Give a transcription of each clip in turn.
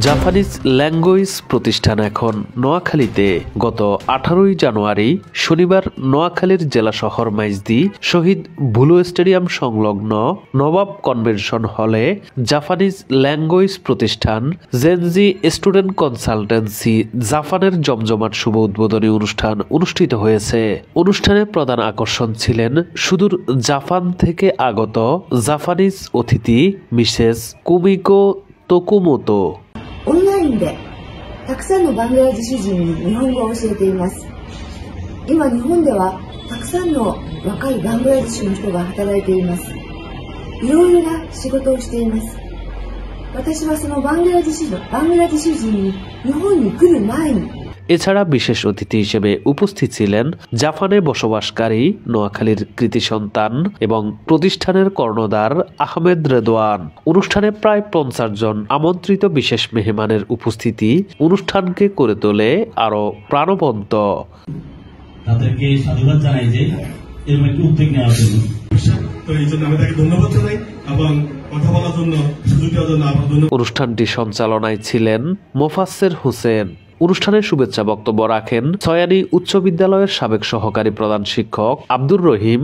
Japanese language প্রতিষ্ঠান এখন নোয়াখালীতে। গত 18 জানুয়ারি শনিবার নোয়াখালীর জেলা শহর মাইজদি শহীদ বুলু স্টেডিয়াম সংলগ্ন নবাব কনভেনশন হলে জাপানিজ ল্যাঙ্গুয়েজ প্রতিষ্ঠান জেনজি স্টুডেন্ট কনসালটেন্সি জাপানের জমজমাট শুভ উদ্বোধনী অনুষ্ঠান অনুষ্ঠিত হয়েছে। অনুষ্ঠানে প্রধান আকর্ষণ ছিলেন সুদূর জাপান থেকে আগত জাপানিজ অতিথি মিসেস কুমিকো তোকুমোতো। オンラインでたくさんのバングラデシュ人に日本語を教えています。今日本ではたくさんの若いバングラデシュの人が働いています。いろいろな仕事をしています。私はそのバングラデシュ人に日本に来る前に এছাড়া বিশেষ অতিথি হিসেবে উপস্থিত ছিলেন জাপানে বসবাসকারী নোয়াখালীর কৃতি সন্তান এবং প্রতিষ্ঠানের কর্ণধার আহমেদ রেদওয়ান। অনুষ্ঠানে প্রায় 50 জন আমন্ত্রিত বিশেষ মেহমানের উপস্থিতি অনুষ্ঠানকে করে তোলে আরো প্রাণবন্ত। তাদেরকে সাধুবাদ জানাই যে এরকম একটি উদ্যোগ নেওয়ার জন্য। তো এই জন্য আমি তাকে ধন্যবাদ জানাই এবং কথা বলার জন্য সুযোগ দেওয়ার জন্য আপনার ধন্যবাদ। অনুষ্ঠানটি সঞ্চালনায় ছিলেন মোফাসসের হোসেন। অনুষ্ঠানে শুভেচ্ছা বক্তব্য রাখেন ছয়ানী উচ্চ বিদ্যালয়ের সাবেক সহকারী প্রধান শিক্ষক আব্দুর রহিম।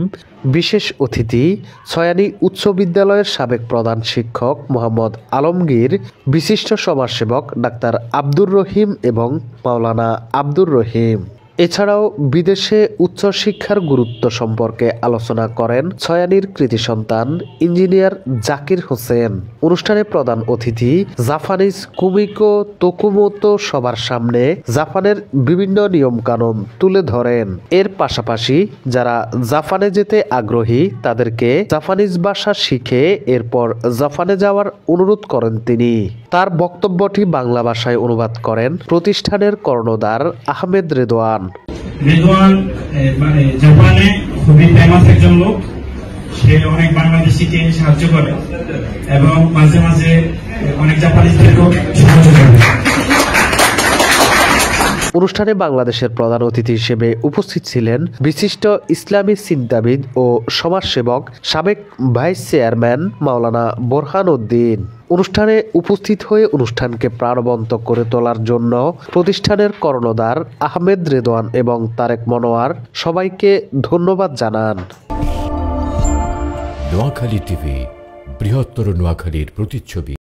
বিশেষ অতিথি ছয়ানী উচ্চ বিদ্যালয়ের সাবেক প্রধান শিক্ষক মোহাম্মদ আলমগীর, বিশিষ্ট সমাজসেবক ডাক্তার আব্দুর রহিম এবং মাওলানা আব্দুর রহিম। এছাড়াও বিদেশে উচ্চ শিক্ষার গুরুত্ব সম্পর্কে আলোচনা করেন ছয়ানীর কৃতি সন্তান ইঞ্জিনিয়ার জাকির হোসেন। অনুষ্ঠানে প্রধান অতিথি জাপানিজ কুমিকো তোকুমোতো সবার সামনে জাপানের বিভিন্ন নিয়মকানুন তুলে ধরেন। এর পাশাপাশি যারা জাপানে যেতে আগ্রহী তাদেরকে জাপানিজ ভাষা শিখে এরপর জাপানে যাওয়ার অনুরোধ করেন তিনি। তার বক্তব্যটি বাংলা ভাষায় অনুবাদ করেন প্রতিষ্ঠানের কর্ণধার আহমেদ রেদওয়ান। রেদওয়ান মানে জাপানে খুবই ফেমাস একজন লোক। সে অনেক বাংলাদেশিকে সাহায্য করে এবং মাঝে মাঝে অনেক জাপানিজদেরকেও সাহায্য করে। অনুষ্ঠানে বাংলাদেশের প্রধান অতিথি হিসেবে উপস্থিত ছিলেন বিশিষ্ট ইসলামী চিন্তাবিদ ও সমাজসেবক সাবেক ভাইস চেয়ারম্যান মাওলানা বোরহান উদ্দিন। অনুষ্ঠানে উপস্থিত হয়ে অনুষ্ঠানকে প্রাণবন্ত করে তোলার জন্য প্রতিষ্ঠানের কর্ণধার আহমেদ রেদওয়ান এবং তারেক মনোয়ার সবাইকে ধন্যবাদ জানান। নোয়াখালী টিভি, বৃহত্তর নোয়াখালীর প্রতিচ্ছবি।